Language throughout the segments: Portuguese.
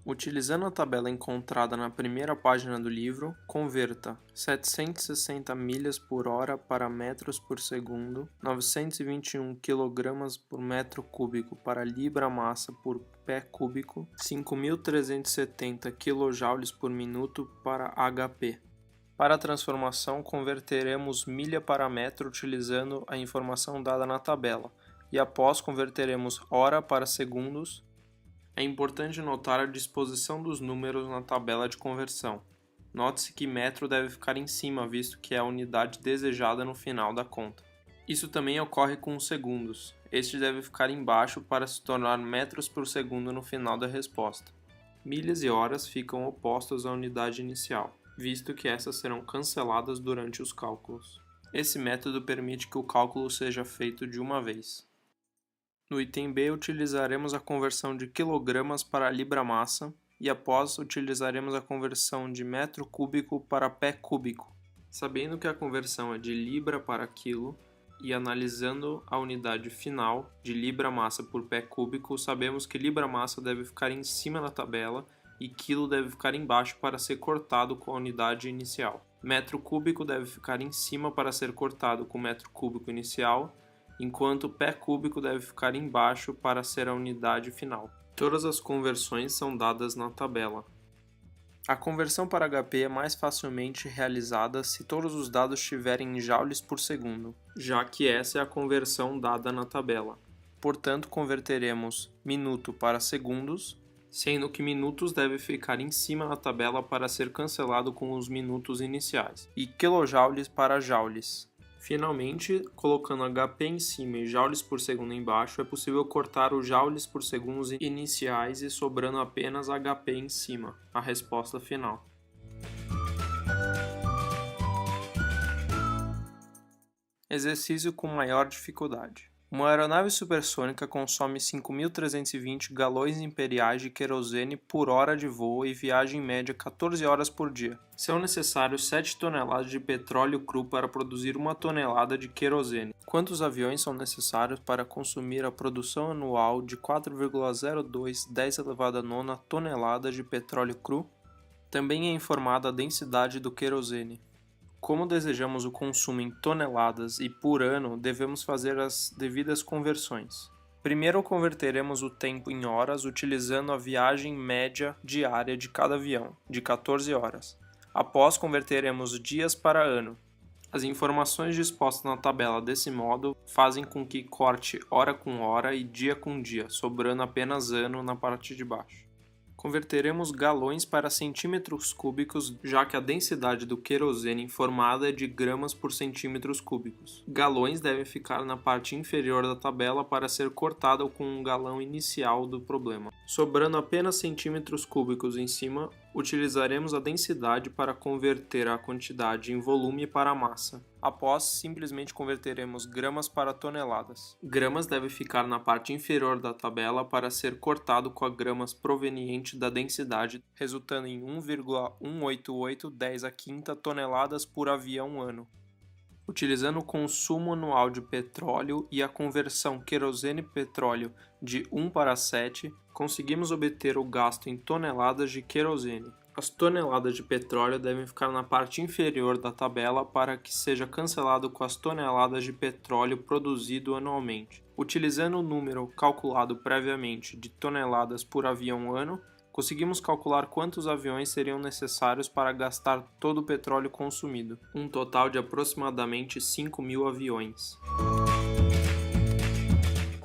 Utilizando a tabela encontrada na primeira página do livro, converta 760 milhas por hora para metros por segundo, 921 kg por metro cúbico para libra-massa por pé cúbico, 5.370 kJ por minuto para HP. Para a transformação, converteremos milha para metro utilizando a informação dada na tabela, e após converteremos hora para segundos. É importante notar a disposição dos números na tabela de conversão. Note-se que metro deve ficar em cima, visto que é a unidade desejada no final da conta. Isso também ocorre com os segundos. Este deve ficar embaixo para se tornar metros por segundo no final da resposta. Milhas e horas ficam opostos à unidade inicial, visto que essas serão canceladas durante os cálculos. Esse método permite que o cálculo seja feito de uma vez. No item B, utilizaremos a conversão de quilogramas para libra-massa e após utilizaremos a conversão de metro cúbico para pé cúbico. Sabendo que a conversão é de libra para quilo e analisando a unidade final de libra-massa por pé cúbico, sabemos que libra-massa deve ficar em cima da tabela e quilo deve ficar embaixo para ser cortado com a unidade inicial. Metro cúbico deve ficar em cima para ser cortado com o metro cúbico inicial, enquanto pé cúbico deve ficar embaixo para ser a unidade final. Todas as conversões são dadas na tabela. A conversão para HP é mais facilmente realizada se todos os dados estiverem em joules por segundo, já que essa é a conversão dada na tabela. Portanto, converteremos minuto para segundos, sendo que minutos deve ficar em cima da tabela para ser cancelado com os minutos iniciais, e quilojoules para joules. Finalmente, colocando HP em cima e joules por segundo embaixo, é possível cortar os joules por segundo iniciais e sobrando apenas HP em cima, a resposta final. Exercício com maior dificuldade. Uma aeronave supersônica consome 5.320 galões imperiais de querosene por hora de voo e viaja em média 14 horas por dia. São necessários 7 toneladas de petróleo cru para produzir 1 tonelada de querosene. Quantos aviões são necessários para consumir a produção anual de 4,02 10⁹ toneladas de petróleo cru? Também é informada a densidade do querosene. Como desejamos o consumo em toneladas e por ano, devemos fazer as devidas conversões. Primeiro converteremos o tempo em horas utilizando a viagem média diária de cada avião, de 14 horas. Após, converteremos dias para ano. As informações dispostas na tabela desse modo fazem com que corte hora com hora e dia com dia, sobrando apenas ano na parte de baixo. Converteremos galões para centímetros cúbicos, já que a densidade do querosene informada é de gramas por centímetros cúbicos. Galões devem ficar na parte inferior da tabela para ser cortado com um galão inicial do problema. Sobrando apenas centímetros cúbicos em cima, utilizaremos a densidade para converter a quantidade em volume para a massa. Após, simplesmente converteremos gramas para toneladas. Gramas deve ficar na parte inferior da tabela para ser cortado com a gramas proveniente da densidade, resultando em 1,188 10⁵ toneladas por avião ano. Utilizando o consumo anual de petróleo e a conversão querosene-petróleo de 1:7, conseguimos obter o gasto em toneladas de querosene. As toneladas de petróleo devem ficar na parte inferior da tabela para que seja cancelado com as toneladas de petróleo produzido anualmente. Utilizando o número calculado previamente de toneladas por avião ano, conseguimos calcular quantos aviões seriam necessários para gastar todo o petróleo consumido, um total de aproximadamente 5.000 aviões.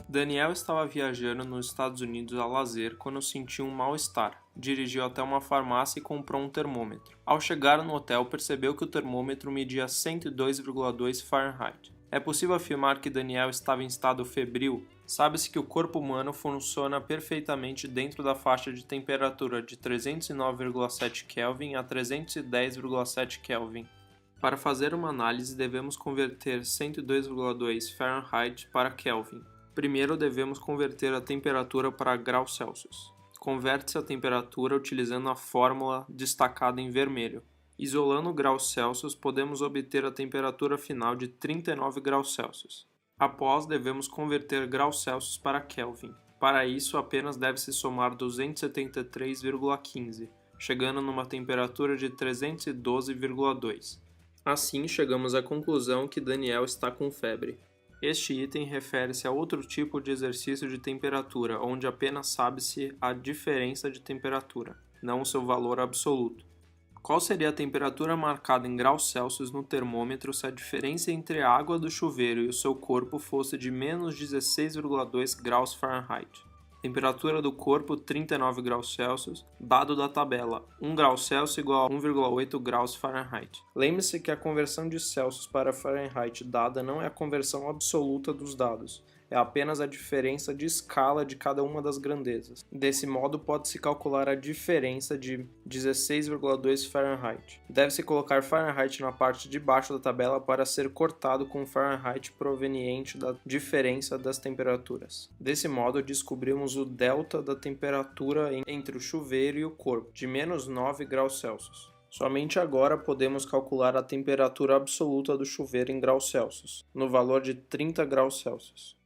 Daniel estava viajando nos Estados Unidos a lazer quando sentiu um mal-estar. Dirigiu até uma farmácia e comprou um termômetro. Ao chegar no hotel, percebeu que o termômetro media 102,2 Fahrenheit. É possível afirmar que Daniel estava em estado febril? Sabe-se que o corpo humano funciona perfeitamente dentro da faixa de temperatura de 309,7 Kelvin a 310,7 Kelvin. Para fazer uma análise, devemos converter 102,2 Fahrenheit para Kelvin. Primeiro, devemos converter a temperatura para graus Celsius. Converte-se a temperatura utilizando a fórmula destacada em vermelho. Isolando graus Celsius, podemos obter a temperatura final de 39 graus Celsius. Após, devemos converter graus Celsius para Kelvin. Para isso, apenas deve-se somar 273,15, chegando numa temperatura de 312,2. Assim, chegamos à conclusão que Daniel está com febre. Este item refere-se a outro tipo de exercício de temperatura, onde apenas sabe-se a diferença de temperatura, não o seu valor absoluto. Qual seria a temperatura marcada em graus Celsius no termômetro se a diferença entre a água do chuveiro e o seu corpo fosse de menos 16,2 graus Fahrenheit? Temperatura do corpo 39 graus Celsius, dado da tabela 1 grau Celsius igual a 1,8 graus Fahrenheit. Lembre-se que a conversão de Celsius para Fahrenheit dada não é a conversão absoluta dos dados, é apenas a diferença de escala de cada uma das grandezas. Desse modo, pode-se calcular a diferença de 16,2 Fahrenheit. Deve-se colocar Fahrenheit na parte de baixo da tabela para ser cortado com Fahrenheit proveniente da diferença das temperaturas. Desse modo, descobrimos o delta da temperatura entre o chuveiro e o corpo, de menos 9 graus Celsius. Somente agora podemos calcular a temperatura absoluta do chuveiro em graus Celsius, no valor de 30 graus Celsius.